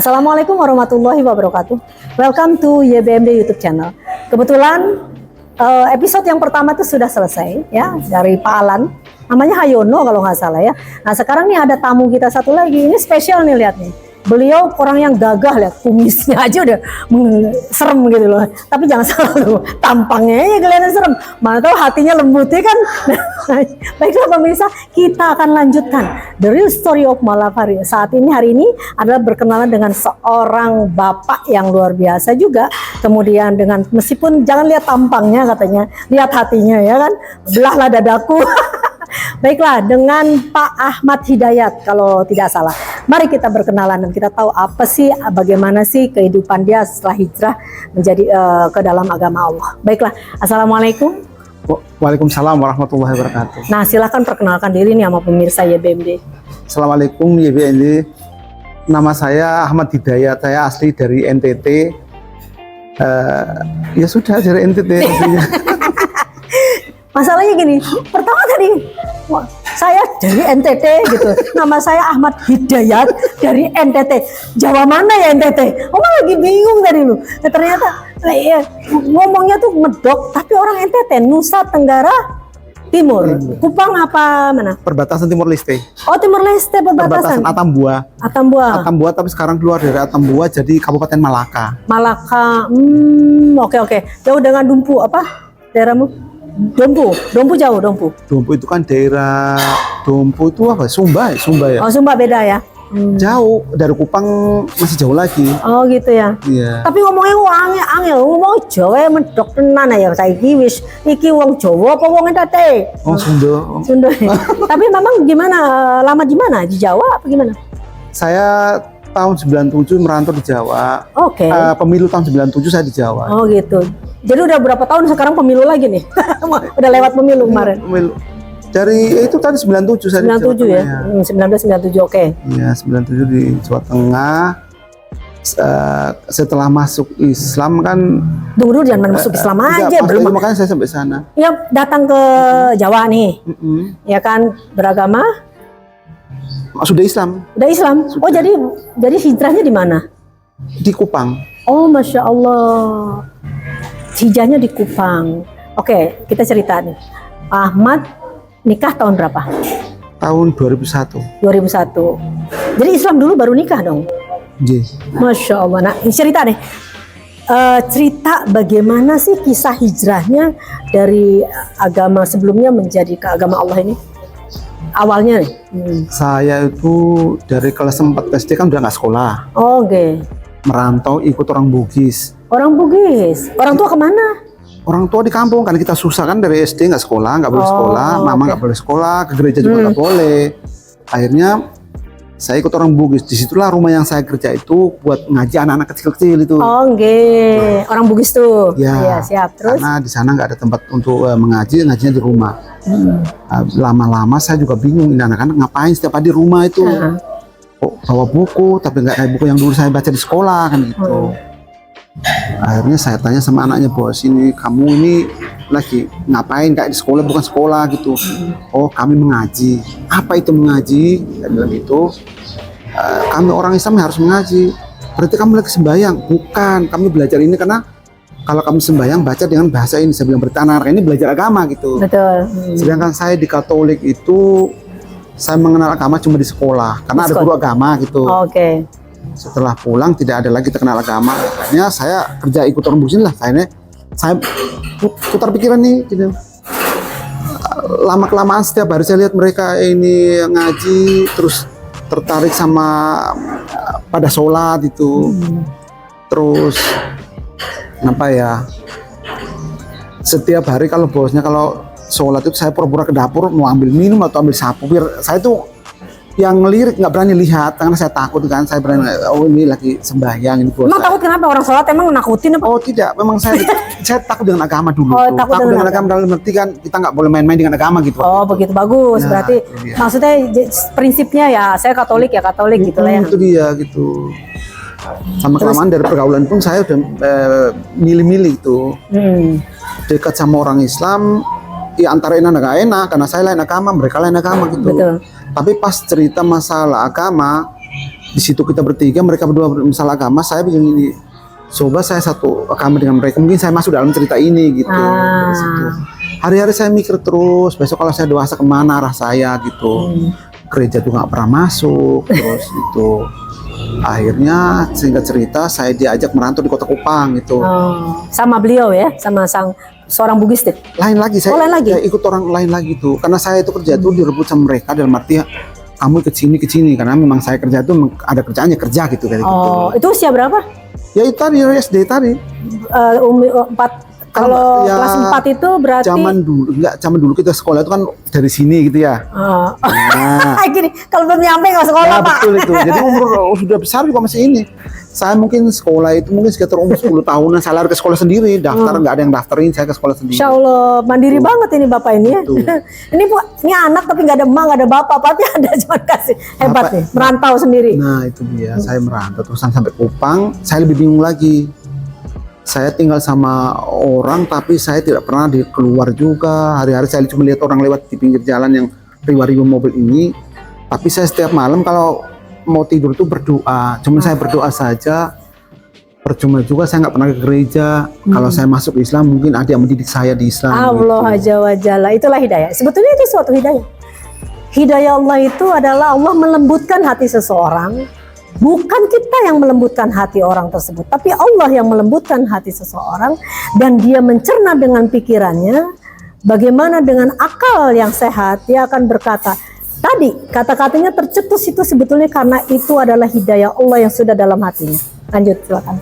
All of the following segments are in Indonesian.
Assalamualaikum warahmatullahi wabarakatuh. Welcome to YBMD YouTube channel. Kebetulan episode yang pertama itu sudah selesai ya, dari Pak Alan. Namanya Hayono kalau nggak salah ya. Nah sekarang nih ada tamu kita satu lagi. Ini spesial nih, lihat nih. Beliau orang yang gagah, lihat kumisnya aja udah serem gitu loh. Tapi jangan salah loh, tampangnya ya kelihatan serem. Mana tahu hatinya lembut ya kan. Baiklah pemirsa, kita akan lanjutkan The Real Story of Malafari. Saat ini, hari ini adalah berkenalan dengan seorang bapak yang luar biasa juga. Kemudian dengan, meskipun jangan lihat tampangnya katanya, lihat hatinya ya kan. Belahlah dadaku. Baiklah, dengan Pak Ahmad Hidayat kalau tidak salah. Mari kita berkenalan dan kita tahu apa sih, bagaimana sih kehidupan dia setelah hijrah menjadi ke dalam agama Allah. Baiklah, Assalamualaikum. Waalaikumsalam warahmatullahi wabarakatuh. Nah, silahkan perkenalkan diri nih sama pemirsa YBMD. Assalamualaikum YBMD. Nama saya Ahmad Hidayat, saya asli dari NTT. Ya sudah, dari NTT. Masalahnya gini, pertama tadi saya dari NTT gitu, nama saya Ahmad Hidayat dari NTT. Jawa mana ya NTT? Oh lagi bingung tadi lu. Nah, ternyata ngomongnya tuh medok, tapi orang NTT, Nusa Tenggara Timur. Kupang apa mana? Perbatasan Timur Leste. Oh Timur Leste, perbatasan. Atambua. Atambua, tapi sekarang keluar dari Atambua jadi Kabupaten Malaka. Malaka, oke. Jauh dengan Dumpu apa? Daerahmu? Dompu jauh, Dompu. Dompu itu kan daerah, Dompu itu apa? Sumba ya. Oh Sumba beda ya. Jauh dari Kupang, masih jauh lagi. Oh gitu ya. Iya. Tapi ngomongnya angel, ngomong Jawa medok tenan ya. Saiki wis iki wong Jawa apa wong NTT? Oh Sunda. Sunda. Tapi memang gimana? Lama di mana? Di Jawa apa gimana? Saya tahun 97 merantau di Jawa. Oke. Pemilu tahun 97 saya di Jawa. Oh gitu. Jadi udah berapa tahun sekarang pemilu lagi nih? Udah lewat pemilu kemarin. Pemilu. Dari itu tadi 97 saya 97 ya. 1997 oke. Iya, 97 di Jawa Tengah. Setelah masuk Islam kan, Tunggu dulu, jangan masuk Islam aja belum. Makanya saya sampai sana. Ya datang ke Jawa nih. Ya kan, beragama? Sudah Islam. Udah Islam. Sudah. Oh jadi hijrahnya di mana? Di Kupang. Oh Masya Allah. Hijrahnya di Kupang. Oke, kita cerita nih. Ahmad nikah tahun berapa? Tahun 2001. 2001. Jadi Islam dulu baru nikah dong? Iya. Masya Allah. Nah cerita nih. Cerita bagaimana sih kisah hijrahnya dari agama sebelumnya menjadi ke agama Allah ini? Awalnya nih. Saya itu dari kelas 4 SD kan udah nggak sekolah. Oh, oke. Merantau ikut orang Bugis. Orang Bugis. Orang tua kemana? Orang tua di kampung, karena kita susah kan dari SD nggak sekolah, nggak boleh sekolah, mama nggak boleh sekolah, ke gereja juga nggak boleh. Akhirnya saya ikut orang Bugis. Disitulah rumah yang saya kerja itu buat ngaji anak-anak kecil-kecil itu. Oh, oke. Orang Bugis tuh. Ya, iya, siap. Terus? Karena di sana nggak ada tempat untuk mengaji, ngajinya di rumah. Lama-lama saya juga bingung, ini anak-anak ngapain setiap hari di rumah itu. Kok bawa buku, tapi nggak kayak buku yang dulu saya baca di sekolah kan gitu. Akhirnya saya tanya sama anaknya, bos ini kamu ini lagi ngapain kayak di sekolah, bukan sekolah gitu. Oh kami mengaji. Apa itu mengaji? Saya bilang gitu. Kami orang Islam harus mengaji. Berarti kamu lagi sembahyang? Bukan, kami belajar ini karena kalau kamu sembahyang baca dengan bahasa ini. Saya bilang berarti anak-anak ini belajar agama gitu. Betul. Sedangkan saya di Katolik itu saya mengenal agama cuma di sekolah karena ada guru agama gitu. Oke. Setelah pulang tidak ada lagi terkenal agama. Akhirnya saya kerja ikut orang Bugis lah. Akhirnya saya putar pikiran nih gitu. Lama kelamaan setiap hari saya lihat mereka ini ngaji, terus tertarik sama pada sholat itu. Terus apa ya? Setiap hari kalau bosnya kalau sholat itu saya pura-pura ke dapur mau ambil minum atau ambil sapu, biar saya tuh yang ngelirik nggak berani lihat karena saya takut kan. Saya berani, oh ini lagi sembahyang ini bos. Emang takut kenapa? Orang sholat emang nakutin apa? Oh tidak, memang saya takut dengan agama dulu. Oh, takut dengan agama dalam arti kan kita nggak boleh main-main dengan agama gitu. Oh begitu, bagus. Nah, berarti maksudnya prinsipnya ya saya Katolik ya Katolik gitu lah ya. Itu dia gitu. Sama kelamaan dari pergaulan pun saya udah milih-milih itu. Dekat sama orang Islam, ya antara enak nggak enak karena saya lain agama, mereka lain agama gitu. Betul. Tapi pas cerita masalah agama, Di situ kita bertiga, mereka berdua masalah agama, saya bikin ini. Coba saya satu agama dengan mereka, mungkin saya masuk dalam cerita ini gitu. Dari situ. Hari-hari saya mikir terus, besok kalau saya dewasa kemana arah saya gitu. Gereja tuh nggak pernah masuk, terus itu. Akhirnya singkat cerita saya diajak merantau di Kota Kupang gitu. Sama beliau ya, sama seorang Bugis deh. Lain lagi, lain lagi? saya ikut orang lain lagi tuh. Karena saya itu kerja tuh direbut sama mereka dalam arti kamu ke sini karena memang saya kerja tuh ada kerjaannya kerja gitu kayak gitu. Itu usia berapa? Ya itu tadi SD tadi. 4. Kalau ya, kelas 4 itu berarti zaman dulu kita sekolah itu kan dari sini gitu ya. Nah, gini, kalau belum nyampe nggak sekolah, ya, Pak. betul itu. Jadi umur sudah besar juga masih ini. Saya mungkin sekolah itu mungkin sekitar umur 10 tahunan, saya lari ke sekolah sendiri, daftar nggak ada yang daftarin, saya ke sekolah sendiri. Insya Allah mandiri banget ini Bapak ini ya. ini anak tapi nggak ada emak, nggak ada bapak, tapi ada cuma kasih hebat nih, merantau sendiri. Nah itu dia, saya merantau terusan sampai Kupang, saya lebih bingung lagi. Saya tinggal sama orang tapi saya tidak pernah keluar juga. Hari-hari saya cuma lihat orang lewat di pinggir jalan yang riwa-riwa mobil ini. Tapi saya setiap malam kalau mau tidur itu berdoa. Cuma saya berdoa saja. Percuma juga saya nggak pernah ke gereja. Kalau saya masuk Islam mungkin ada yang mendidik saya di Islam. Allah Azza wa Jalla, itulah hidayah. Sebetulnya itu suatu hidayah. Hidayah Allah itu adalah Allah melembutkan hati seseorang. Bukan kita yang melembutkan hati orang tersebut, tapi Allah yang melembutkan hati seseorang dan dia mencerna dengan pikirannya. Bagaimana dengan akal yang sehat, dia akan berkata, tadi kata-katanya tercetus itu sebetulnya karena itu adalah hidayah Allah yang sudah dalam hatinya. Lanjut, silakan.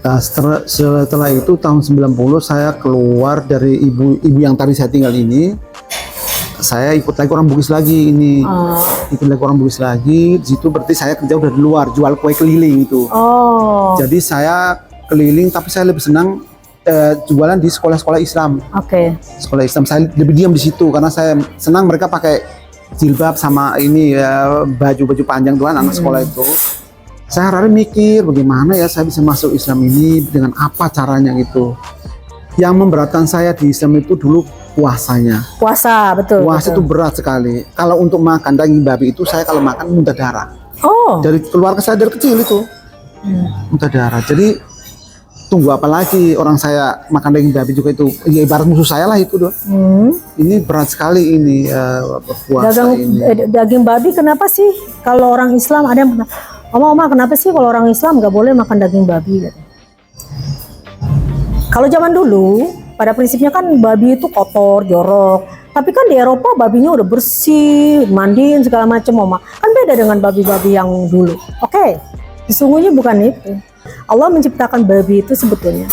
Nah, setelah itu tahun 90 saya keluar dari ibu yang tadi saya tinggal ini. Saya ikut lagi orang Bugis lagi ini. Ikut lagi orang Bugis lagi. Di situ berarti saya kerja udah di luar, jual kue keliling itu. Jadi saya keliling tapi saya lebih senang jualan di sekolah-sekolah Islam. Sekolah Islam saya lebih diam di situ karena saya senang mereka pakai jilbab sama ini baju-baju panjang tuh anak sekolah itu. Saya hari mikir bagaimana ya saya bisa masuk Islam ini, dengan apa caranya gitu. Yang memberatkan saya di Islam itu dulu puasanya. Puasa, betul. Puasa itu berat sekali. Kalau untuk makan daging babi itu saya kalau makan muntah darah. Dari keluarga saya dari kecil itu muntah darah. Jadi tunggu apa lagi orang saya makan daging babi juga itu ya ibarat musuh saya lah itu doh. Ini berat sekali ini puasa ini. Daging babi kenapa sih kalau orang Islam ada yang Oma kenapa sih kalau orang Islam nggak boleh makan daging babi? Kalau zaman dulu, pada prinsipnya kan babi itu kotor, jorok. Tapi kan di Eropa babinya udah bersih, mandiin segala macam, Oma. Kan beda dengan babi-babi yang dulu. Sesungguhnya bukan itu. Allah menciptakan babi itu sebetulnya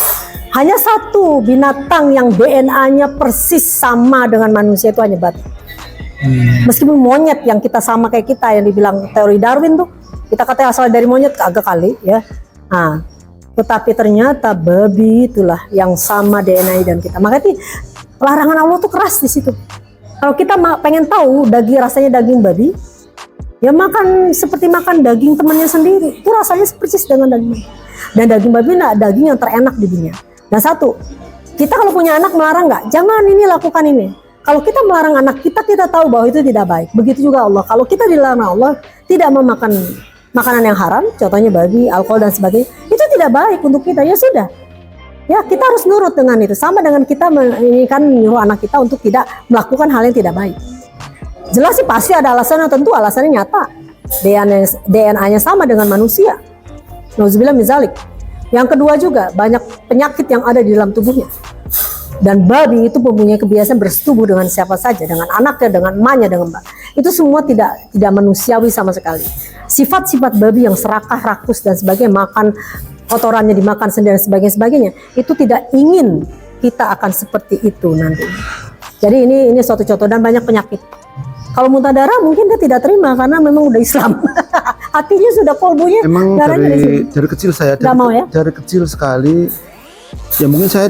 hanya satu binatang yang DNA-nya persis sama dengan manusia, itu hanya babi. Meskipun monyet yang kita sama kayak kita, yang dibilang teori Darwin tuh, kita katanya asal dari monyet, agak kali ya. Tetapi ternyata babi itulah yang sama DNA dan kita. Makanya larangan Allah tuh keras di situ. Kalau kita pengen tahu rasanya daging babi, ya makan seperti makan daging temannya sendiri. Itu rasanya persis dengan daging. Dan daging babi daging yang terenak di dunia. Dan satu, kita kalau punya anak melarang nggak? Jangan ini, lakukan ini. Kalau kita melarang anak kita tahu bahwa itu tidak baik. Begitu juga Allah. Kalau kita dilarang Allah tidak memakan makanan yang haram, contohnya babi, alkohol dan sebagainya, itu tidak baik untuk kita. Ya sudah, ya kita harus nurut dengan itu. Sama dengan kita menyuruh anak kita untuk tidak melakukan hal yang tidak baik. Jelas sih pasti ada alasannya, tentu alasannya nyata. DNA-nya sama dengan manusia. Nauzubillah min zalik. Yang kedua juga banyak penyakit yang ada di dalam tubuhnya. Dan babi itu mempunyai kebiasaan bersetubuh dengan siapa saja, dengan anaknya, dengan emaknya, dengan mbak. Itu semua tidak manusiawi sama sekali. Sifat-sifat babi yang serakah, rakus dan sebagainya, makan kotorannya dimakan sendiri dan sebagainya, itu tidak ingin kita akan seperti itu nanti. Jadi ini suatu contoh, dan banyak penyakit. Kalau muntah darah mungkin dia tidak terima karena memang udah Islam. Hatinya sudah kolbunya. Emang dari kecil saya dari kecil sekali. Ya mungkin saya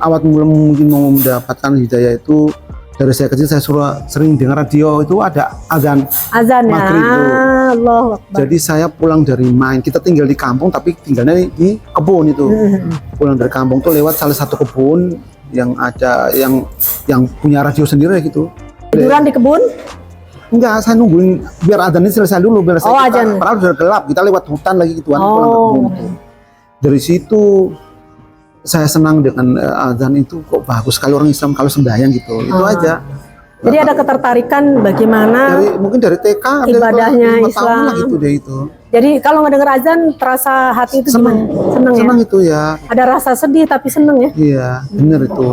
awal mula mungkin mau mendapatkan hidayah itu dari saya kecil. Saya sering dengar radio itu ada azan maghrib itu. Allah Akbar. Jadi saya pulang dari main, kita tinggal di kampung tapi tinggalnya di kebun itu. Pulang dari kampung tuh lewat salah satu kebun yang ada yang punya radio sendiri gitu. Tiduran di kebun? Enggak, saya nungguin biar adzan ini selesai dulu, biar Oh, adzan. padahal sudah gelap, kita lewat hutan lagi gituan, pulang ke kebun tuh. Dari situ saya senang dengan adzan itu, kok bagus sekali orang Islam kalau sembahyang gitu, itu aja. Jadi ada ketertarikan bagaimana Mungkin dari TK ibadahnya dari 5 tahun Islam. lah gitu deh itu. Jadi kalau mendengar azan terasa hati itu Senang, gimana? Senang ya? senang itu ya. Ada rasa sedih tapi senang ya? Iya, bener itu.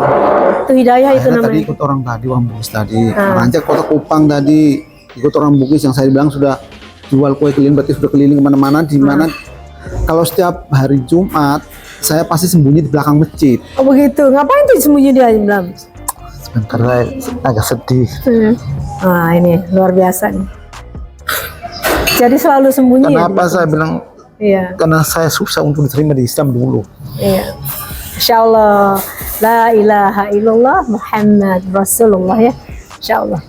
Itu hidayah itu Saya namanya. tadi ikut orang Bugis tadi, Rancak Kota Kupang tadi, ikut orang Bugis yang saya bilang sudah jual kue keliling, berarti sudah keliling kemana-mana. Di mana kalau setiap hari Jumat saya pasti sembunyi di belakang masjid. Oh begitu, ngapain tuh sembunyi dia bilang? Karena agak sedih. Nah ini luar biasa nih. Jadi selalu sembunyi. Kenapa ya? saya bilang? Iya. Karena saya susah untuk diterima di Islam dulu. Iya. Insya Allah. La ilaha illallah Muhammad Rasulullah ya. Insya Allah.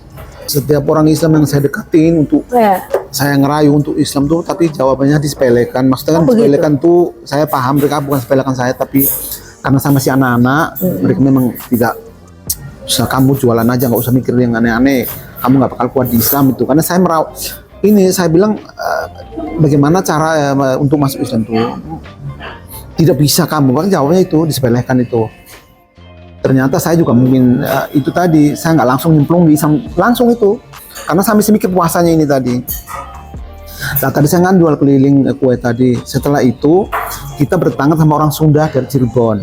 Setiap orang Islam yang saya deketin untuk Ya. saya ngerayu untuk Islam tuh, tapi jawabannya disepelekan. Maksudnya kan begitu. disepelekan tuh, saya paham mereka bukan sepelekan saya, tapi karena saya masih anak-anak, mereka memang tidak usah kamu jualan aja, nggak usah mikir yang aneh-aneh. Kamu nggak bakal kuat di Islam itu. Karena saya ini saya bilang bagaimana cara untuk masuk Islam tuh tidak bisa kamu kan, jawabnya itu disepelekan itu. Ternyata saya juga mungkin itu tadi saya nggak langsung nyemplung di Islam langsung itu, karena saya masih mikir puasanya ini tadi. Nah tadi saya kan jual keliling kue tadi. Setelah itu kita bertetangga sama orang Sunda dari Cirebon.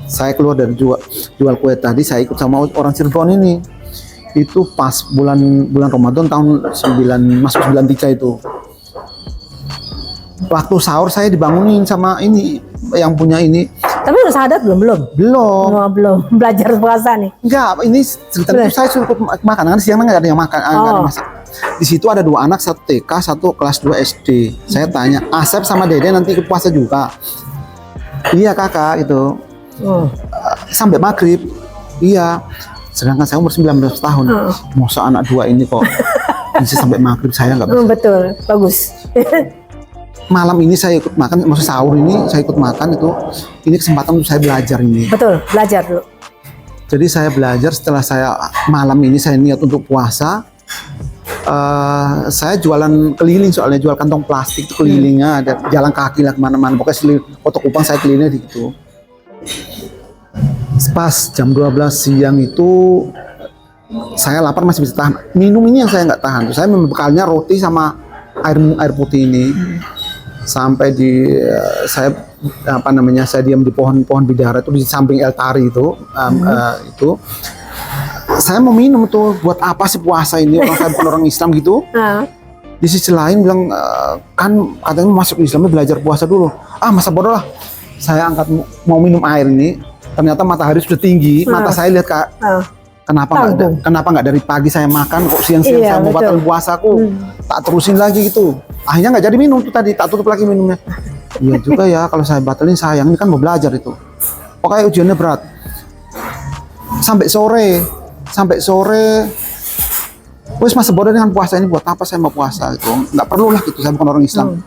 Saya keluar dari jual kue tadi, saya ikut sama orang Cirebon ini. Itu pas bulan Ramadan tahun 93 itu. Waktu sahur saya dibangunin sama ini yang punya ini. Tapi udah sahadat belum? Belum. Oh, belum. Belajar puasa nih. Enggak, ini ceritanya saya suruh ikut makan, karena siang nggak ada yang makan, nggak ada masak. Di situ ada 2 anak, 1 TK, 1 kelas 2 SD. Saya tanya, Asep sama Dede nanti ikut puasa juga? Iya kakak itu. Sampai maghrib. Iya. Sedangkan saya umur 19 tahun. Masa anak 2 ini kok bisa sampai maghrib, saya nggak bisa. Betul, bagus. Malam ini saya ikut makan, maksud sahur ini saya ikut makan itu. Ini kesempatan untuk saya belajar ini. Betul, belajar dulu. Jadi saya belajar setelah saya malam ini saya niat untuk puasa. Saya jualan keliling, soalnya jual kantong plastik itu kelilingnya, ada jalan kaki lah kemana-mana. Pokoknya Kota Kupang saya kelilingnya di gitu. Pas jam 12 siang itu saya lapar, masih bisa tahan. Minum ini yang saya nggak tahan. Saya membekalnya roti sama air putih ini. Sampai di saya saya diam di pohon bidara itu di samping El Tari itu. Itu saya mau minum tuh, buat apa sih puasa ini, orang saya bukan orang Islam gitu. Di sisi lain bilang kan katanya masuk Islamnya belajar puasa dulu. Masa bodoh lah. Saya angkat mau minum air ini, ternyata matahari sudah tinggi. Mata saya lihat kenapa nggak dari pagi saya makan, kok siang-siang saya mau batal puasaku. Tak terusin lagi gitu. Akhirnya nggak jadi minum tuh tadi, tak tutup lagi minumnya. Iya juga ya, kalau saya batalin sayang, ini kan mau belajar itu. Pokoknya ujiannya berat. Sampai sore, wes masa bodoh dengan puasa ini, buat apa saya mau puasa itu? Nggak perlu lah gitu, saya bukan orang Islam.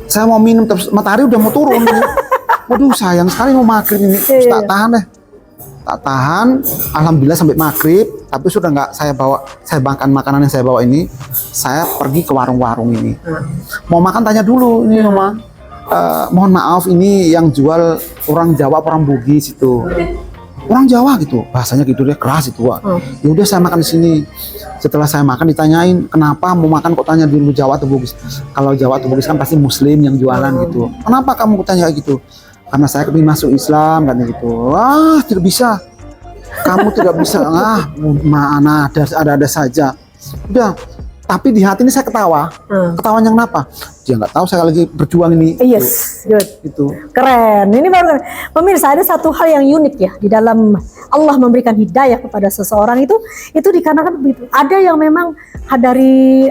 Saya mau minum, matahari udah mau turun. Waduh sayang sekali mau maghrib ini, terus tak tahan deh. Tak tahan, alhamdulillah sampai maghrib, tapi sudah nggak saya makan makanan yang saya bawa ini, saya pergi ke warung-warung ini. Mau makan tanya dulu ini Mama, mohon maaf ini yang jual orang Jawa, orang Bugis itu. Orang Jawa gitu, bahasanya gitu deh, keras itu Wak. Ya udah saya makan di sini. Setelah saya makan ditanyain, kenapa mau makan kok tanya dulu Jawa atau Bugis? Kalau Jawa atau Bugis kan pasti Muslim yang jualan gitu. Kenapa kamu tanya gitu? Karena saya kepingin masuk Islam kan gitu. Tidak bisa. Kamu tidak bisa. Mana ada saja. Udah. Tapi di hati ini saya ketawa. Ketawanya kenapa? Dia nggak tahu saya lagi berjuang ini. Yes, good. Itu. Keren. Ini baru pemirsa, ada satu hal yang unik ya di dalam Allah memberikan hidayah kepada seseorang itu dikarenakan begitu. Ada yang memang dari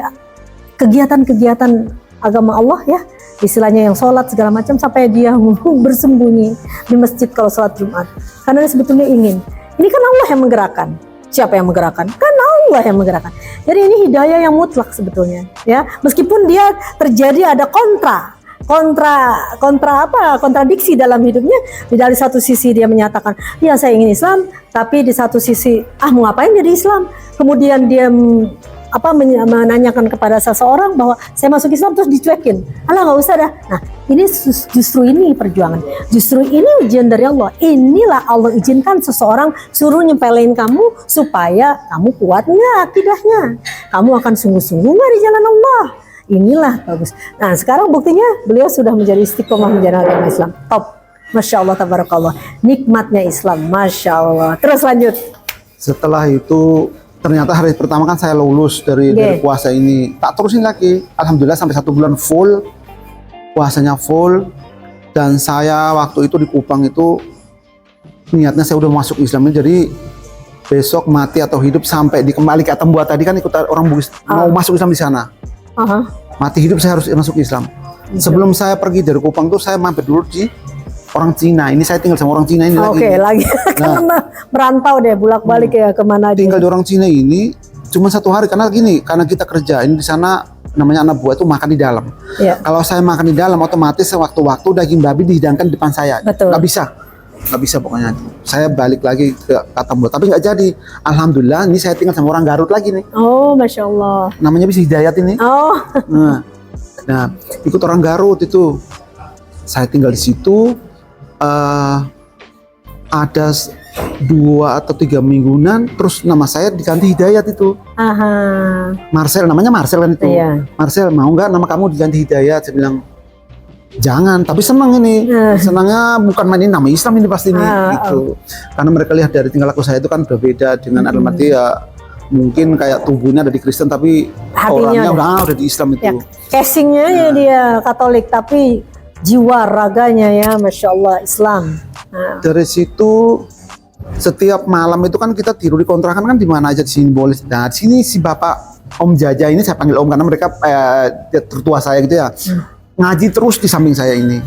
kegiatan-kegiatan agama Allah ya, istilahnya yang sholat segala macam, sampai dia bersembunyi di masjid kalau sholat Jumat, karena dia sebetulnya ingin. Ini kan Allah yang menggerakkan. Siapa yang menggerakkan? Kan Allah yang menggerakkan. Jadi ini hidayah yang mutlak sebetulnya ya, meskipun dia terjadi ada kontra kontradiksi dalam hidupnya. Dari satu sisi dia menyatakan, ya saya ingin Islam, tapi di satu sisi, mau ngapain jadi Islam? Kemudian dia menanyakan kepada seseorang bahwa saya masuk Islam terus dicuekin. Alah nggak usah dah. Nah ini justru ini perjuangan. Justru ini ujian dari Allah. Inilah Allah izinkan seseorang suruh nyepelein kamu supaya kamu kuat nggak akidahnya. Kamu akan sungguh-sungguh nggak di jalan Allah. Inilah bagus. Nah sekarang buktinya beliau sudah menjadi istiqomah menjalankan agama Islam. Top. Masya Allah, tabarakallah. Nikmatnya Islam. Masya Allah. Terus lanjut. Setelah itu ternyata hari pertama kan saya lulus dari puasa ini, tak terusin lagi. Alhamdulillah sampai 1 bulan full, puasanya full. Dan saya waktu itu di Kupang itu niatnya saya udah masuk Islam, jadi besok mati atau hidup sampai dikembali ke Atambua tadi kan ikut orang Bugis mau masuk Islam di sana. Mati hidup saya harus masuk Islam. Sebelum saya pergi dari Kupang tuh saya mampir dulu di orang Cina. Ini saya tinggal sama orang Cina ini lagi. Karena merantau deh, bolak-balik ya kemana aja. Tinggal di orang Cina ini cuma 1 hari karena gini, karena kita kerja ini di sana namanya anak buah itu makan di dalam. Kalau saya makan di dalam otomatis sewaktu-waktu daging babi dihidangkan di depan saya. Betul. Nggak bisa pokoknya. Saya balik lagi ke Atambua, tapi nggak jadi. Alhamdulillah ini saya tinggal sama orang Garut lagi nih. Oh Masya Allah. Namanya bisa Hidayat ini. Oh. Nah ikut orang Garut itu. Saya tinggal di situ. Ada 2 atau 3 mingguan terus nama saya diganti Hidayat itu. Marcel, namanya Marcel kan itu. Marcel, mau nggak nama kamu diganti Hidayat? Saya bilang jangan, tapi senang ini. Senangnya bukan mainin nama Islam ini pasti ini gitu. Karena mereka lihat dari tingkah laku saya itu kan berbeda dengan Almaty ya. Mungkin kayak tubuhnya ada di Kristen tapi hatinya orangnya udah di Islam itu. Casingnya dia Katolik tapi jiwa raganya ya Masya Allah Islam. Dari situ setiap malam itu kan kita tidur di kontrakan kan di mana aja di sini boleh. Nah di sini si bapak Om Jaja ini saya panggil Om karena mereka tertua saya gitu ya. Ngaji terus di samping saya ini.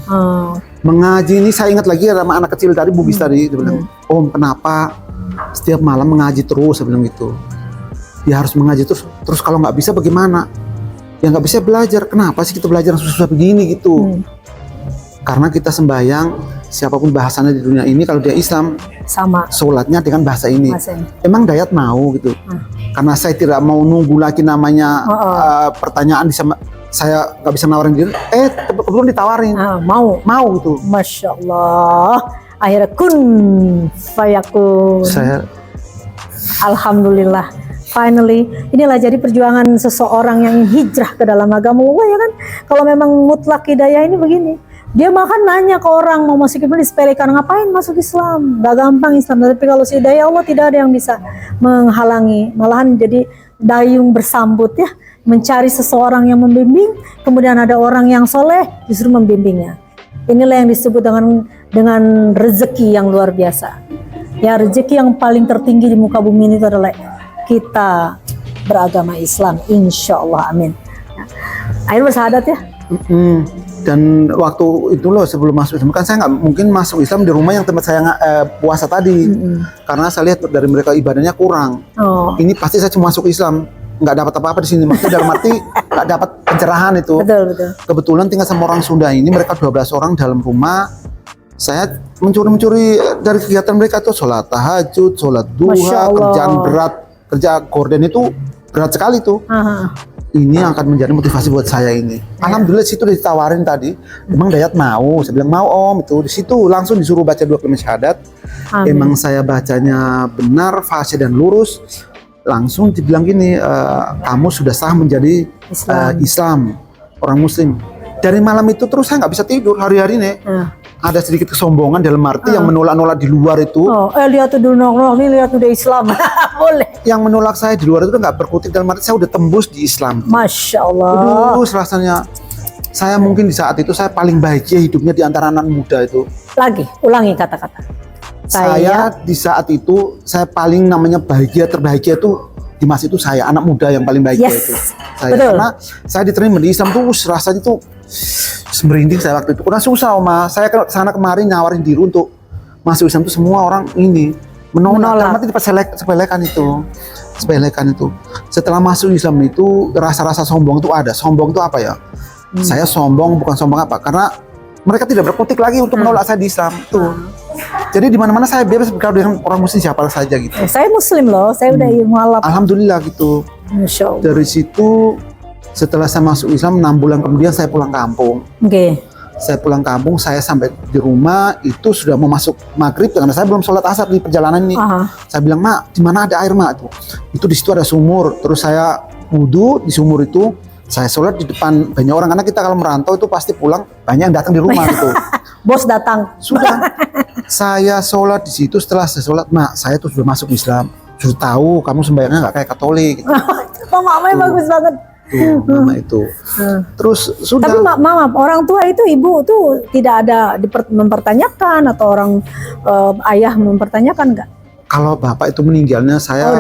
Mengaji ini saya ingat lagi sama anak kecil tadi Bugis tadi dia bilang, Om kenapa setiap malam mengaji terus? Saya bilang gitu. Ya harus mengaji terus kalau nggak bisa bagaimana? Ya nggak bisa belajar. Kenapa sih kita belajar susah-susah begini gitu? Karena kita sembahyang siapapun bahasanya di dunia ini kalau dia Islam sama sholatnya dengan bahasa ini. Emang Dayat mau gitu. Karena saya tidak mau nunggu lagi namanya pertanyaan saya nggak bisa nawarin diri. Kebetulan ditawarin. Mau gitu. Masya Allah. Akhirnya kun fayakun. Alhamdulillah. Finally, inilah jadi perjuangan seseorang yang hijrah ke dalam agama Allah ya kan. Kalau memang mutlak hidayah ini begini. Dia makan nanya ke orang mau masuk Islam disepelekan, ngapain masuk Islam? Gak gampang Islam. Tapi kalau si hidayah Allah tidak ada yang bisa menghalangi. Malahan jadi dayung bersambut ya, mencari seseorang yang membimbing. Kemudian ada orang yang soleh justru membimbingnya. Inilah yang disebut dengan rezeki yang luar biasa. Ya rezeki yang paling tertinggi di muka bumi ini itu adalah kita beragama Islam. Insya Allah, amin. Akhirnya bersahadat ya. Dan waktu itu loh sebelum masuk Islam kan saya nggak mungkin masuk Islam di rumah yang tempat saya puasa tadi karena saya lihat dari mereka ibadahnya kurang. Ini pasti saya cuma masuk Islam nggak dapat apa-apa di sini, maksudnya dalam arti nggak dapat pencerahan itu. Betul. Kebetulan tinggal sama orang Sunda ini, mereka 12 orang dalam rumah. Saya mencuri dari kegiatan mereka tuh sholat tahajud, sholat duha, kerjaan berat, kerja gorden itu berat sekali tuh. Ini akan menjadi motivasi buat saya ini. Alhamdulillah situ ditawarin tadi, emang Dayat mau? Saya bilang mau Om. Itu di situ langsung disuruh baca 2 kalimat syahadat. Emang saya bacanya benar, fasih dan lurus. Langsung dibilang gini, kamu sudah sah menjadi Islam, orang Muslim. Dari malam itu terus saya nggak bisa tidur hari-hari nih. Ada sedikit kesombongan dalam arti yang menolak-nolak di luar itu. Lihat tuh nolak nih, lihat udah Islam. Boleh. Yang menolak saya di luar itu nggak berkutik dalam arti saya udah tembus di Islam. Masya Allah. Terus rasanya saya mungkin di saat itu saya paling bahagia hidupnya di antara anak muda itu. Lagi, ulangi kata-kata. Saya di saat itu saya paling namanya bahagia terbahagia itu di masa itu saya anak muda yang paling bahagia itu. Saya betul. Karena saya diterima di Islam tuh rasanya tuh merinding saya waktu itu. Karena susah Oma. Saya ke sana kemarin nyawarin diri untuk masuk Islam tuh semua orang ini menolak. Mati sepelekan itu. Setelah masuk Islam itu rasa-rasa sombong itu ada. Sombong itu apa ya? Saya sombong, bukan sombong apa, karena mereka tidak berkutik lagi untuk menolak saya di Islam tuh. Jadi di mana-mana saya bebas bergaul dengan orang muslim siapa saja gitu. Saya muslim loh, saya udah mualaf. Alhamdulillah gitu. Masya Allah. Dari situ setelah saya masuk Islam 6 bulan kemudian saya pulang kampung. Oke. Saya pulang kampung, saya sampai di rumah itu sudah mau masuk maghrib karena saya belum sholat asar di perjalanan ini. Saya bilang, Mak, di mana ada air, Mak? Itu di situ ada sumur. Terus saya wudhu di sumur itu. Saya sholat di depan banyak orang karena kita kalau merantau itu pasti pulang banyak yang datang di rumah gitu. Bos datang. Sudah. Saya sholat di situ. Setelah saya sholat, Mak, saya tuh sudah masuk Islam. Sudah tahu kamu sembahyangnya nggak kayak Katolik. Gitu. Mamanya bagus banget. Tuh, mama itu. Terus sudah. Tapi mama, orang tua itu ibu tuh tidak ada mempertanyakan atau orang ayah mempertanyakan nggak? Kalau bapak itu meninggalnya saya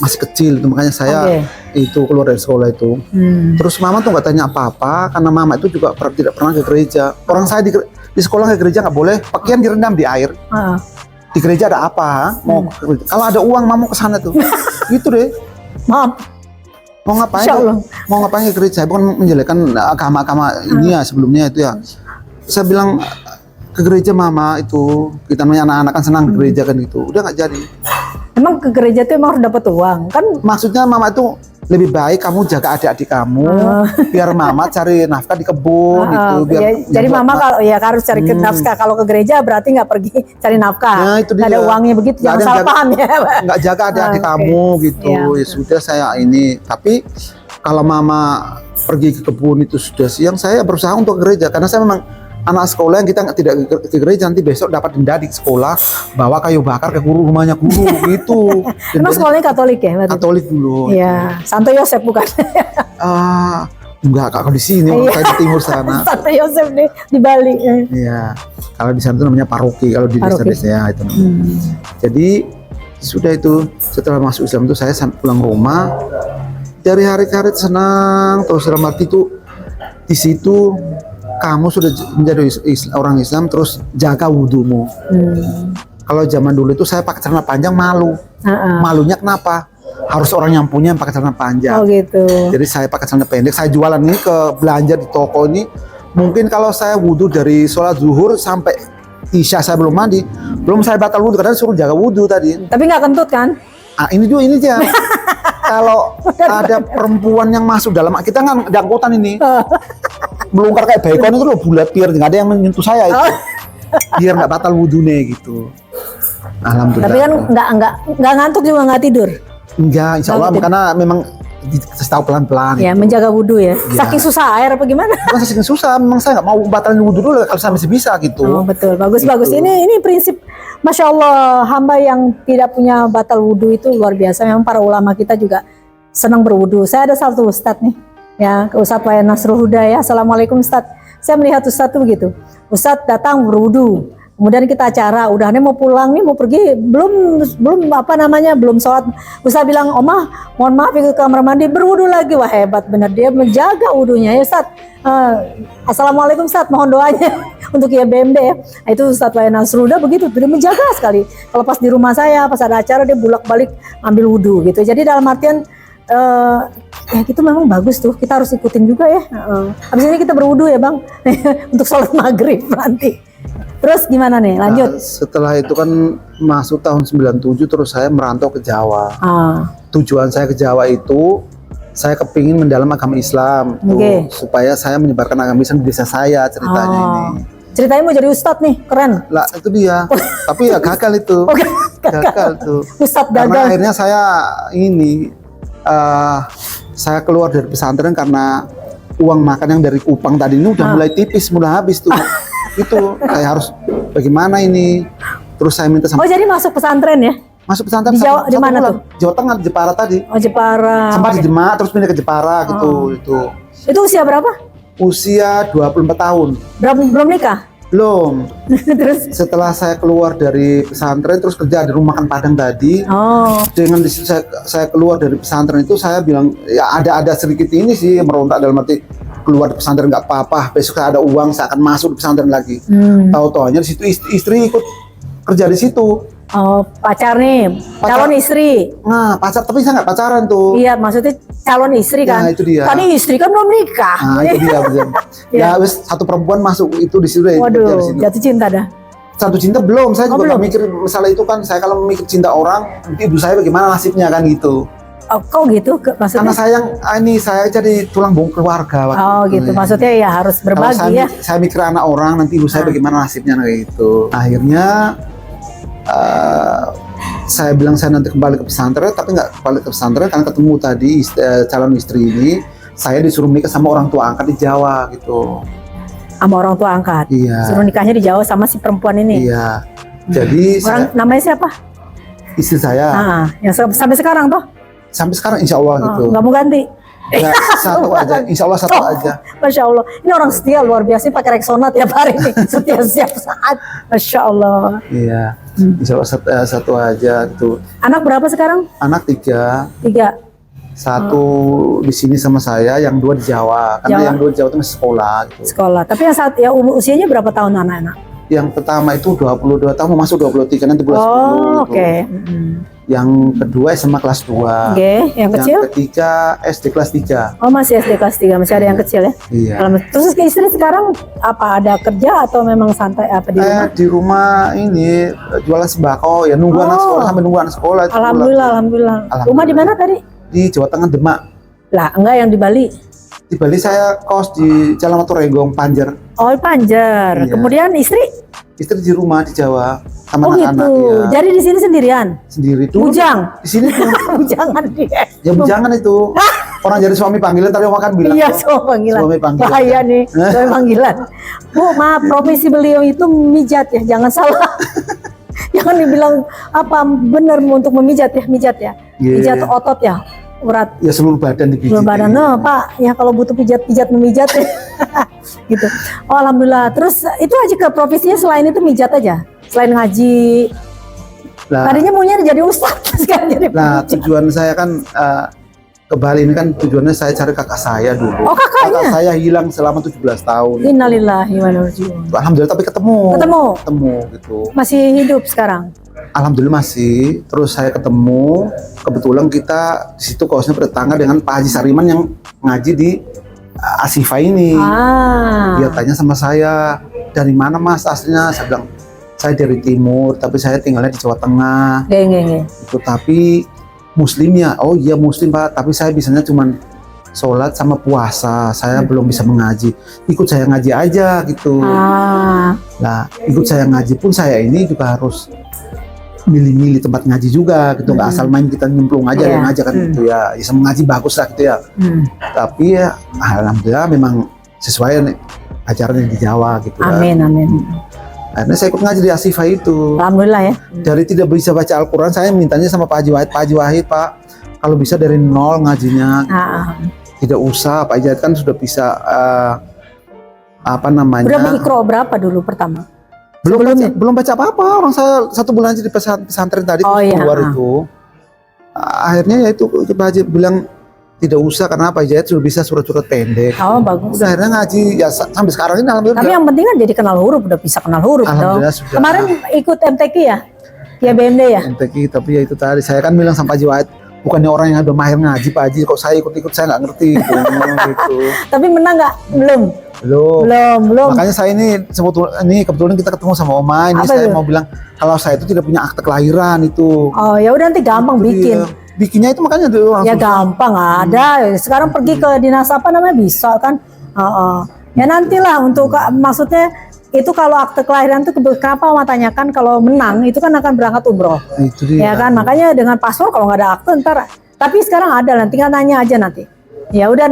masih kecil, itu makanya saya itu keluar dari sekolah itu. Terus mama tuh nggak tanya apa-apa karena mama itu juga tidak pernah ke gereja. Orang saya di sekolah ke gereja nggak boleh, pakaian direndam di air. Di gereja ada apa? Mau kalau ada uang mama mau ke sana tuh. Gitu deh. Maaf. Mau ngapain? Mau ngapain ke gereja? Bukan menjelekkan agama-agama ini ya sebelumnya itu ya. Saya bilang ke gereja mama itu, kita namanya anak-anak kan senang ke gereja kan gitu. Udah nggak jadi. Emang ke gereja itu emang harus dapat uang kan? Maksudnya mama itu lebih baik kamu jaga adik-adik kamu, biar mama cari nafkah di kebun gitu. Biar jadi mama kalau ya harus cari nafkah, kalau ke gereja berarti nggak pergi cari nafkah. Nah, itu nggak ada uangnya begitu, jangan salah paham ya. Nggak jaga adik-adik kamu gitu. Ya sudah saya ini. Tapi kalau mama pergi ke kebun itu sudah siang, saya berusaha untuk ke gereja karena saya memang anak sekolah yang kita tidak ke gereja nanti besok dapat denda di sekolah bawa kayu bakar ke guru rumahnya guru gitu. Emang sekolahnya Katolik ya? Katolik dulu. Iya, Santo Yosef bukan? Enggak kalau di sini saya di timur sana. Santo Yosef di Bali. Iya, kalau di sana itu namanya paroki kalau di desa-desa ya itu. Jadi sudah itu setelah masuk Islam itu saya pulang rumah dari hari ke hari senang terus dalam arti itu di situ kamu sudah menjadi orang Islam terus jaga wudhumu. Kalau zaman dulu itu saya pakai celana panjang malu. Malunya kenapa? Harus orang yang punya yang pakai celana panjang. Oh gitu. Jadi saya pakai celana pendek. Saya jualan ini ke belanja di toko ini. Mungkin kalau saya wudhu dari sholat zuhur sampai isya saya belum mandi, belum saya batal wudhu karena suruh jaga wudhu tadi. Tapi nggak kentut kan? Ini aja. Kalau ada perempuan yang masuk dalam kita kan ada angkutan ini. Melungkar kayak bacon itu loh bulat biar nggak ada yang menyentuh saya itu. Biar nggak batal wudhunya gitu. Alhamdulillah. Tapi kan nggak ngantuk juga nggak tidur. Enggak, insya Allah karena memang tahu pelan-pelan. Ya, menjaga wudhu ya. Saking susah air apa gimana? Bukan saking susah, memang saya nggak mau batalin wudhu dulu kalau saya masih bisa gitu. Oh betul, bagus gitu. bagus. Ini prinsip, masya Allah, hamba yang tidak punya batal wudhu itu luar biasa. Memang para ulama kita juga senang berwudhu. Saya ada satu ustadz nih, ya, Ustadz Wayan Nasrul Huda ya. Assalamualaikum Ustadz. Saya melihat ustadz tuh begitu. Ustadz datang berwudhu. Kemudian kita acara, udah nih mau pulang nih, mau pergi, belum sholat. Ustaz bilang, Oma, mohon maaf ikut ke kamar mandi, berwudu lagi. Wah hebat bener, dia menjaga wudunya ya Ustaz. Assalamualaikum Ustaz, mohon doanya untuk YBMD ya. Nah, itu Ustaz Wayan Nasruda begitu, dia menjaga sekali. Kalau pas di rumah saya, pas ada acara dia bolak-balik ambil wudu gitu. Jadi dalam artian ya itu memang bagus tuh, kita harus ikutin juga ya. Habis ini kita berwudu ya Bang untuk sholat maghrib nanti. Terus gimana nih, lanjut? Setelah itu kan masuk tahun 97 terus saya merantau ke Jawa. Tujuan saya ke Jawa itu saya kepingin mendalam agama Islam tuh, supaya saya menyebarkan agama Islam di desa saya ceritanya ini. Ceritanya mau jadi ustadz nih, keren. Lah itu dia, tapi ya gagal itu. Gagal tuh. Ustadz gagal. Karena akhirnya saya saya keluar dari pesantren karena uang makan yang dari Kupang tadi ini udah mulai tipis, mulai habis tuh. Itu saya harus bagaimana ini, terus saya minta sama jadi masuk pesantren ya? Masuk pesantren di Jawa, di mana tuh? Jawa Tengah, Jepara tadi. Oh Jepara. Sempat di Demak terus pindah ke Jepara gitu. Itu usia berapa? Usia 24 tahun. Belum nikah? Belum. Terus setelah saya keluar dari pesantren terus kerja di rumah makan Padang tadi. Dengan disitu saya keluar dari pesantren itu saya bilang ya ada sedikit ini sih merontak dalam arti keluar di pesantren nggak apa-apa, besok saya ada uang saya akan masuk di pesantren lagi. Tahu-taunya di situ istri ikut kerja di situ. Oh, pacar nih, calon istri. Nah, pacar tapi saya nggak pacaran tuh. Iya, maksudnya calon istri kan. Ya, itu dia. Tadi istri kan belum nikah. Nah, itu dia betul. Ya wis satu perempuan masuk itu di situ. Waduh, jatuh cinta dah. Satu cinta belum, saya juga belum. nggak mikir masalah itu kan. Saya kalau mikir cinta orang, nanti ibu saya bagaimana nasibnya kan gitu. Oh, kok gitu maksudnya? Karena saya jadi tulang punggung keluarga. Oh gitu, maksudnya ya harus Kalau berbagi ya. saya mikir anak orang, nanti ibu saya bagaimana nasibnya kayak gitu. Akhirnya saya bilang saya nanti kembali ke pesantren, tapi nggak kembali ke pesantren karena ketemu tadi calon istri ini. Saya disuruh menikah sama orang tua angkat di Jawa gitu. Sama orang tua angkat. Iya. Suruh nikahnya di Jawa sama si perempuan ini. Iya. Jadi Namanya siapa? istri saya Yang sampai sekarang toh? sampai sekarang insya Allah gitu. Nggak mau ganti. Ya, satu aja, insya Allah satu aja. Masya Allah, ini orang setia luar biasa, pakai Rexona tiap hari nih, setiap saat. Masya Allah. Iya, insya Allah satu aja gitu. Anak berapa sekarang? Anak 3, 3. satu di sini sama saya, yang 2 di Jawa. Karena yang 2 di Jawa itu masih sekolah. Gitu. Sekolah. Tapi yang saat ya usianya berapa tahun anak-anak? Yang pertama itu 22 tahun, mau masuk 23 nanti bulan 10. Oh, oke. Yang kedua SMA kelas 2. Oke, yang kecil? Yang ketiga SD kelas 3. Oh, masih SD kelas 3, masih ada yang kecil ya? Iya. Terus ke istri sekarang apa ada kerja atau memang santai apa di rumah? Di rumah ini jualan sembako ya, nunggu anak sekolah sampai nunggu anak sekolah. Alhamdulillah. Rumah di mana tadi? Di Jawa Tengah, Demak. Lah, enggak yang di Bali. Di Bali saya kos di Jalan Maturegong, Panjer. Oh, Panjer. Iya. Kemudian istri? Istri di rumah di Jawa sama Oh anak-anak. gitu. Ya. Jadi di sini sendirian? Sendiri tuh. Bujang? Di sini tuh. Bujangan dia. Ya bujangan itu. Orang jadi suami panggilan tadi makan bilang. Iya, suami panggilan. Suami panggilan. Bahaya nih, suami panggilan. Bu, maaf, profesi beliau itu mijat ya, jangan salah. Jangan dibilang apa benar untuk memijat ya, mijat ya. Yeah. Pijat otot ya, urat. Ya seluruh badan dipijit. Seluruh badan, no, Pak. Ya kalau butuh pijat memijat ya. Gitu. Oh, alhamdulillah. Terus itu aja ke profesinya selain itu mijat aja. Selain ngaji. Nah, Tadinya maunya jadi ustadz sekarang jadi nah pemijat. tujuan saya kan ke Bali ini kan tujuannya saya cari kakak saya dulu. Oh, kakaknya? Kakak saya hilang selama 17 tahun. Innalillahi wa inna ilaihi raji'un. Alhamdulillah tapi ketemu gitu. Masih hidup sekarang? Alhamdulillah masih. Terus saya ketemu, kebetulan kita di situ kosnya bertetangga dengan Pak Haji Sariman yang ngaji di Asifa ini. Dia tanya sama saya, dari mana Mas aslinya? Saya bilang, saya dari timur, tapi saya tinggalnya di Jawa Tengah. Itu tapi Muslimnya, oh iya Muslim Pak, tapi saya bisanya cuma sholat sama puasa. Saya belum bisa mengaji. Ikut saya ngaji aja gitu. Nah, ikut saya ngaji pun saya ini juga harus milih-milih tempat ngaji juga gitu, nggak asal main kita nyemplung aja yang aja kan gitu ya. Ya sama ngaji bagus lah gitu ya. Tapi ya alhamdulillah memang sesuai ajaran yang di Jawa gitu. Amin. Karena saya ikut ngaji di Asifa itu. Alhamdulillah ya. Dari tidak bisa baca Al-Quran, saya mintanya sama Pak Haji Wahid. Pak Haji Wahid, Pak, kalau bisa dari nol ngajinya. Tidak usah, Pak Haji Wahid kan sudah bisa apa namanya? Udah Iqra berapa dulu pertama? Belum baca apa-apa. Orang saya 1 bulan aja di pesantren tadi keluar itu. Akhirnya ya itu Pak Haji bilang tidak usah karena Pak Haji Wahid sudah bisa surat-surat pendek. Oh bagus. Udah akhirnya ngaji ya sampai sekarang ini alhamdulillah. Tapi yang penting kan jadi kenal huruf, udah bisa kenal huruf dong. Sudah. Kemarin ikut MTQ ya? Ya BMD ya? MTQ, tapi ya itu tadi saya kan bilang sama Pak Haji Wahid, bukannya orang yang udah mahir ngaji Pak Haji, kok saya ikut-ikut saya nggak ngerti gitu. Tapi menang nggak? Belum. Makanya saya ini kebetulan kita ketemu sama Oma ini. Apa saya mau bilang kalau saya itu tidak punya akte kelahiran itu. Oh ya udah nanti gampang bikin. Bikinnya itu makanya tuh langsung. Ya gampang ada. Sekarang pergi ke dinas apa namanya bisa kan? Ya nantilah untuk maksudnya itu kalau akte kelahiran itu kenapa Oma tanyakan kalau menang itu kan akan berangkat umroh. Itu dia. Ya kan makanya dengan paspor kalau nggak ada akte ntar. Tapi sekarang ada lah, tinggal nanya aja nanti. Ya udah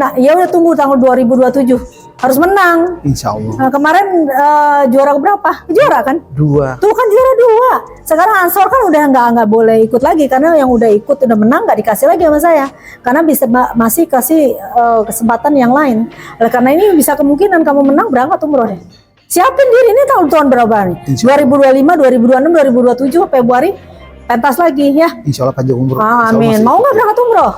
tunggu tanggal 2027 harus menang. Insya Allah. Nah, kemarin juara berapa? Juara kan? 2. Tuh kan juara 2. Sekarang Ansor kan udah nggak boleh ikut lagi karena yang udah ikut udah menang nggak dikasih lagi sama saya karena bisa masih kasih kesempatan yang lain. Oleh karena ini bisa kemungkinan kamu menang berangkat umroh deh. Siapin diri ini tahun berapa nih? 2025, 2026, 2027 Februari pentas lagi ya. Insya Allah panjang umroh. Amin. Mau nggak berangkat umroh?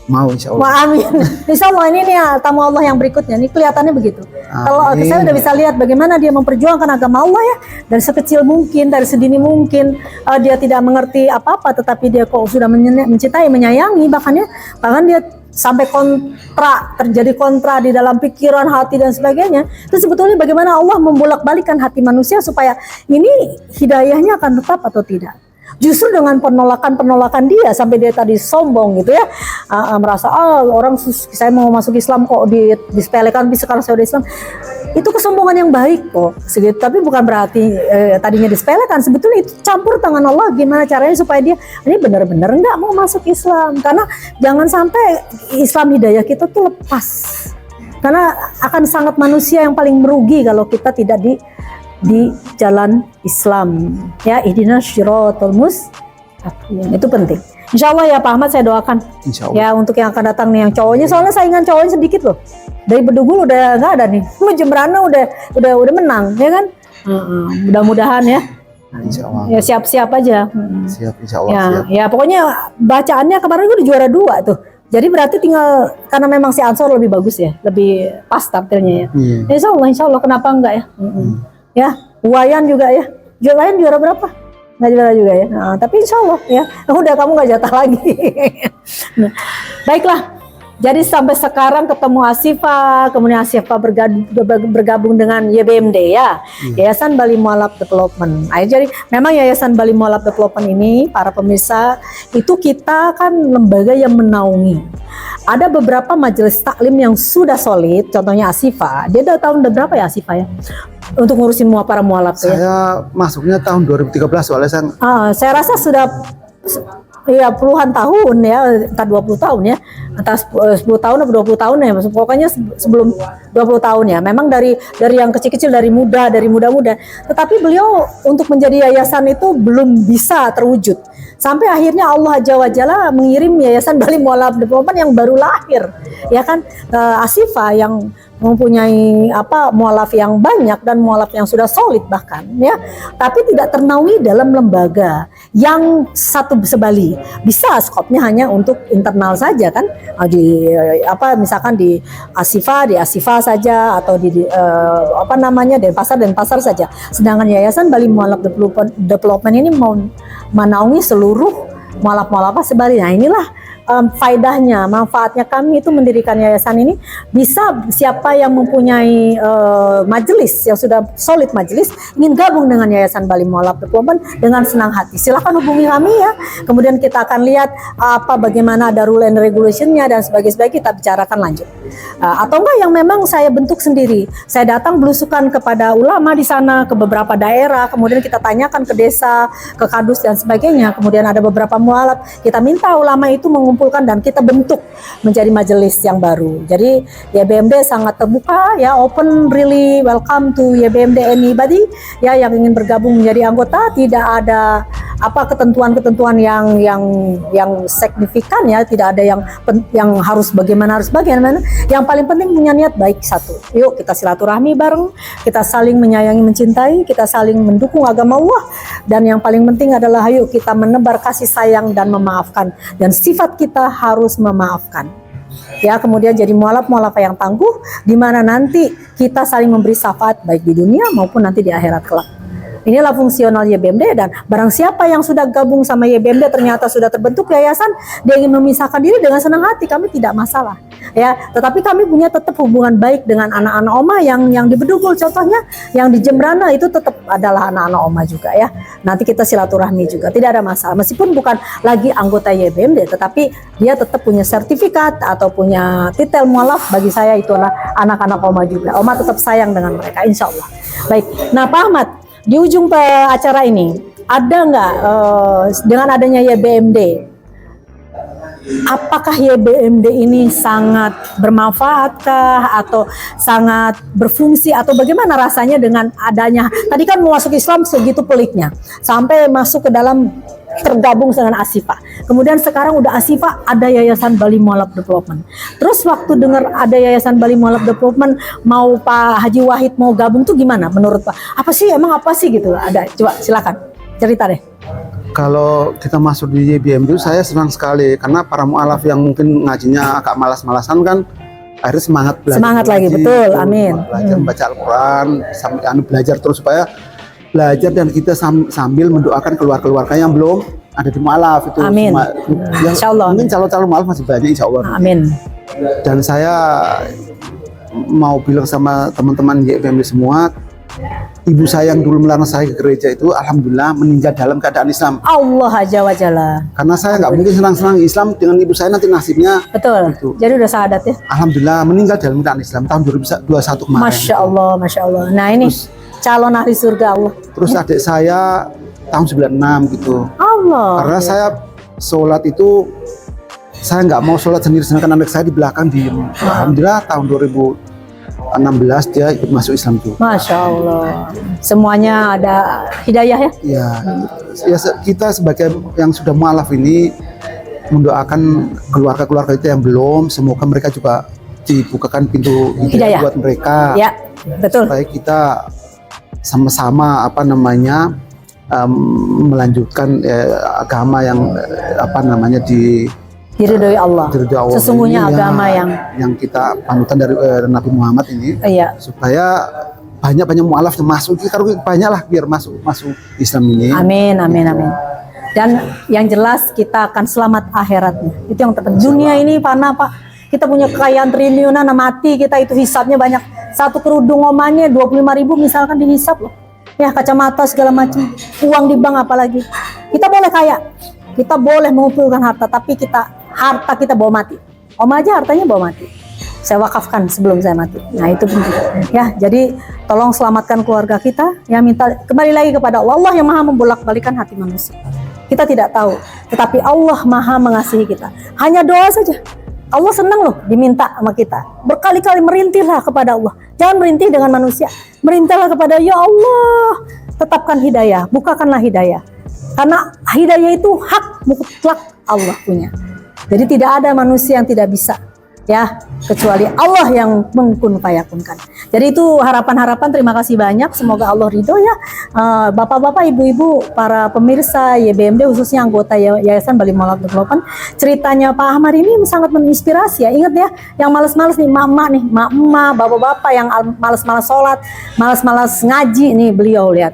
Mau insya Allah. Wah, amin. Insya Allah ini nih tamu Allah yang berikutnya. Ini kelihatannya begitu. Kalau saya udah bisa lihat bagaimana dia memperjuangkan agama Allah ya. Dari sekecil mungkin, dari sedini mungkin dia tidak mengerti apa-apa, tetapi dia kok sudah mencintai, menyayangi, bahkan dia sampai terjadi kontra di dalam pikiran, hati dan sebagainya, itu sebetulnya bagaimana Allah membolak-balikan hati manusia supaya ini hidayahnya akan tetap atau tidak. Justru dengan penolakan dia sampai dia tadi sombong gitu ya, merasa orang saya mau masuk Islam kok disepelekan, tapi sekarang saya udah Islam. Itu kesombongan yang baik kok, segitu. Tapi bukan berarti tadinya disepelekan. Sebetulnya itu campur tangan Allah. Gimana caranya supaya dia ini benar-benar nggak mau masuk Islam? Karena jangan sampai Islam hidayah kita tuh lepas. Karena akan sangat manusia yang paling merugi kalau kita tidak di jalan Islam. Ya, ihdinas shiratal mustaqim. Itu penting. Insya Allah ya Pak Ahmad, saya doakan. Insya Allah. Ya untuk yang akan datang nih yang cowoknya, soalnya saingan cowoknya sedikit loh. Dari Bedugul udah nggak ada nih. Jemberana udah menang, ya kan? Mudah-mudahan ya. Insya Allah. Ya siap-siap aja. Siap, insya Allah. Ya, Siap. ya pokoknya bacaannya kemarin gue udah juara 2 tuh. Jadi berarti tinggal karena memang si Ansor lebih bagus ya, lebih pas tampilnya ya. Insya Allah kenapa enggak ya? Ya, Wayan juga ya. Wayan juara berapa? Nggak juara juga ya. Nah, tapi insya Allah ya. Udah kamu nggak jatah lagi. Nah, baiklah. Jadi sampai sekarang ketemu Asyifa, kemudian Asyifa bergabung dengan YBMD ya, Yayasan Bali Mualaf Development. Jadi memang Yayasan Bali Mualaf Development ini, para pemirsa, itu kita kan lembaga yang menaungi. Ada beberapa majelis taklim yang sudah solid, contohnya Asyifa. Dia udah tahun berapa ya Asyifa ya? Untuk ngurusin para mualaf ya. Saya masuknya tahun 2013 soalnya saya rasa sudah ya puluhan tahun ya, entah 20 tahun ya, entah 10 tahun atau 20 tahun ya, pokoknya sebelum 20 tahun ya. Memang dari yang kecil-kecil, dari muda-muda. Tetapi beliau untuk menjadi yayasan itu belum bisa terwujud. Sampai akhirnya Allah Azza wa Jalla mengirim Yayasan Bali Mualaf Development yang baru lahir, ya kan? Asyifa yang mempunyai mualaf yang banyak dan mualaf yang sudah solid bahkan ya, tapi tidak ternaungi dalam lembaga yang satu sebali. Bisa skopnya hanya untuk internal saja kan, misalkan di Asyifa saja, atau di Denpasar saja. Sedangkan Yayasan Bali Mualaf Development ini mau menaungi seluruh mualaf-mualaf sebali. Nah inilah faedahnya, manfaatnya kami itu mendirikan yayasan ini. Bisa siapa yang mempunyai majelis yang sudah solid majelis ingin gabung dengan Yayasan Bali Mualaf Development dengan senang hati, silahkan hubungi kami ya. Kemudian kita akan lihat bagaimana ada rule and regulationnya dan sebagainya, kita bicarakan lanjut. Atau enggak yang memang saya bentuk sendiri, saya datang belusukan kepada ulama di sana, ke beberapa daerah, kemudian kita tanyakan ke desa, ke kadus dan sebagainya. Kemudian ada beberapa mualaf, kita minta ulama itu mengumpulkan dan kita bentuk menjadi majelis yang baru. Jadi YBMD sangat terbuka ya, open, really welcome to YBMD anybody ya yang ingin bergabung menjadi anggota. Tidak ada ketentuan-ketentuan yang signifikan ya, tidak ada yang harus bagaimana. Yang paling penting punya niat baik satu. Yuk kita silaturahmi bareng, kita saling menyayangi, mencintai, kita saling mendukung agama Allah, dan yang paling penting adalah ayo kita menebar kasih sayang dan memaafkan, dan sifat kita harus memaafkan. Ya, kemudian jadi mualaf-mualaf yang tangguh, di mana nanti kita saling memberi syafaat baik di dunia maupun nanti di akhirat kelak. Inilah fungsional YBMD, dan barang siapa yang sudah gabung sama YBMD ternyata sudah terbentuk yayasan, dia ingin memisahkan diri dengan senang hati, kami tidak masalah. Ya, tetapi kami punya tetap hubungan baik dengan anak-anak Oma yang di Bedugul contohnya, yang di Jembrana itu tetap adalah anak-anak Oma juga ya. Nanti kita silaturahmi juga, tidak ada masalah. Meskipun bukan lagi anggota YBMD, tetapi dia tetap punya sertifikat atau punya titel mualaf. Bagi saya itu adalah anak-anak Oma juga. Oma tetap sayang dengan mereka, insya Allah. Baik, nah Pak Ahmad, di ujung acara ini ada nggak dengan adanya YBMD, apakah YBMD ini sangat bermanfaatkah atau sangat berfungsi, atau bagaimana rasanya dengan adanya, tadi kan mau masuk Islam segitu peliknya sampai masuk ke dalam tergabung dengan Asyifa, kemudian sekarang udah Asyifa ada Yayasan Bali Mualaf Development. Terus waktu dengar ada Yayasan Bali Mualaf Development, mau Pak Haji Wahid mau gabung tuh gimana menurut Pak? Apa sih gitu? Ada, coba silakan cerita deh. Kalau kita masuk di YBMD saya senang sekali, karena para mualaf yang mungkin ngajinya agak malas-malasan kan akhirnya semangat lagi, betul, amin. Belajar membaca Al-Quran, sambil belajar terus supaya belajar, dan kita sambil mendoakan keluarga yang belum ada di mualaf itu. Amin. Insya Allah. Mungkin calon-calon mualaf masih banyak, insya Allah. Amin. Dan saya mau bilang sama teman-teman YBMD semua, ibu saya yang dulu melarang saya ke gereja itu alhamdulillah meninggal dalam keadaan Islam. Allah Azza wa Jalla. Karena saya nggak mungkin senang-senang Islam dengan ibu saya, nanti nasibnya. Betul. Gitu. Jadi udah syahadat ya. Alhamdulillah meninggal dalam keadaan Islam tahun 2021 kemarin. Masya Allah, Masya Allah. Nah ini calon ahli surga Allah. Terus adik saya tahun 96 gitu. Allah. Karena saya sholat itu, saya nggak mau sholat sendiri, sedangkan anak saya di belakang diem. Alhamdulillah tahun 2016 dia ikut masuk Islam juga. Masya Allah. Semuanya ada hidayah ya. Ya, kita sebagai yang sudah mualaf ini mendoakan keluarga-keluarga itu yang belum, semoga mereka juga dibukakan pintu hidayah buat mereka. Ya, betul. Supaya kita sama-sama melanjutkan agama yang diridhoi Allah. Sesungguhnya agama yang kita panutan dari Nabi Muhammad ini. Iya. Supaya banyak mualaf yang masuk, kalau banyak lah biar masuk Islam ini. Amin, amin, amin. Dan yang jelas kita akan selamat akhiratnya. Itu yang terpenting. Dunia ini fana, Pak. Kita punya kekayaan triliunan, mati kita itu hisapnya banyak. Satu kerudung omannya 25.000 misalkan dihisap loh. Ya, kacamata segala macam. Uang di bank apalagi. Kita boleh kaya. Kita boleh mengumpulkan harta, tapi harta kita bawa mati. Om aja hartanya bawa mati. Saya wakafkan sebelum saya mati. Nah itu penting. Ya, jadi tolong selamatkan keluarga kita. Ya, minta kembali lagi kepada Allah. Allah yang maha membolak-balikan hati manusia. Kita tidak tahu, tetapi Allah maha mengasihi kita. Hanya doa saja. Allah senang loh diminta sama kita. Berkali-kali merintihlah kepada Allah. Jangan merintih dengan manusia. Merintihlah kepada ya Allah. Tetapkan hidayah, bukakanlah hidayah. Karena hidayah itu hak mutlak Allah punya. Jadi tidak ada manusia yang tidak bisa, ya, kecuali Allah yang mengkun fayakunkan. Jadi itu harapan-harapan. Terima kasih banyak. Semoga Allah ridho ya, bapak-bapak, ibu-ibu, para pemirsa YBMD khususnya anggota Yayasan Bali Mualaf Development. Ceritanya Pak Ahmad ini sangat menginspirasi ya. Ingat ya, yang malas-malas nih, mak-mak, bapak-bapak yang malas-malas sholat, malas-malas ngaji nih, beliau lihat.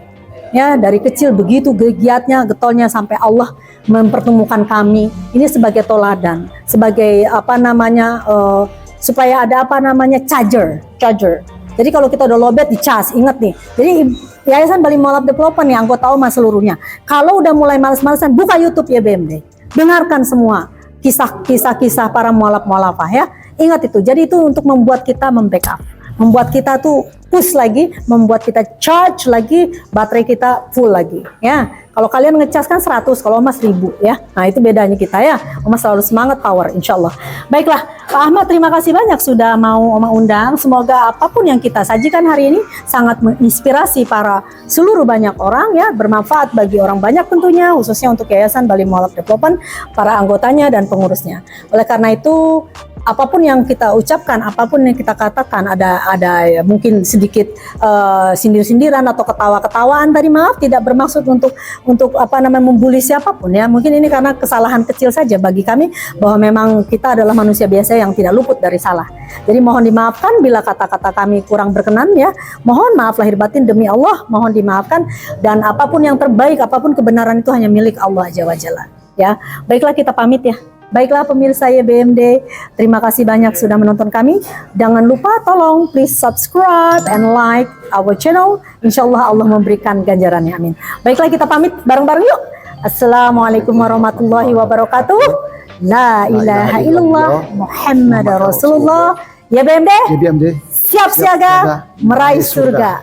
Ya, dari kecil begitu giatnya, getolnya sampai Allah mempertemukan kami. Ini sebagai toladan, sebagai supaya ada charger. Jadi kalau kita udah lowbat dicas, ingat nih. Jadi Yayasan Bali Mualaf Development nih, anggota Oma seluruhnya. Kalau udah mulai males-malesan, buka YouTube ya BMD. Dengarkan semua kisah-kisah para mualaf-mualafah ya. Ingat itu. Jadi itu untuk membuat kita membackup, membuat kita tuh push lagi, membuat kita charge lagi, baterai kita full lagi ya. Kalau kalian ngecas kan 100, kalau Mas 1000 ya. Nah itu bedanya kita ya. Oma selalu semangat, power insya Allah. Baiklah Pak Ahmad, terima kasih banyak sudah mau Oma undang. Semoga apapun yang kita sajikan hari ini sangat menginspirasi para seluruh banyak orang ya, bermanfaat bagi orang banyak tentunya, khususnya untuk Yayasan Bali Mualaf Development, para anggotanya dan pengurusnya. Oleh karena itu apapun yang kita ucapkan, apapun yang kita katakan, ada ya, mungkin sedikit sindir-sindiran atau ketawa-ketawaan tadi, maaf, tidak bermaksud untuk membuli siapapun ya. Mungkin ini karena kesalahan kecil saja bagi kami, bahwa memang kita adalah manusia biasa yang tidak luput dari salah. Jadi mohon dimaafkan bila kata-kata kami kurang berkenan ya. Mohon maaf lahir batin demi Allah, mohon dimaafkan. Dan apapun yang terbaik, apapun kebenaran itu hanya milik Allah Azza wa Jalla ya. Baiklah, kita pamit ya. Baiklah pemirsa YBMD, terima kasih banyak sudah menonton kami. Jangan lupa tolong please subscribe and like our channel. Insya Allah Allah memberikan ganjarannya, amin. Baiklah, kita pamit bareng-bareng yuk. Assalamualaikum warahmatullahi wabarakatuh. La ilaha illallah Muhammad Rasulullah. YBMD, siap siaga meraih surga.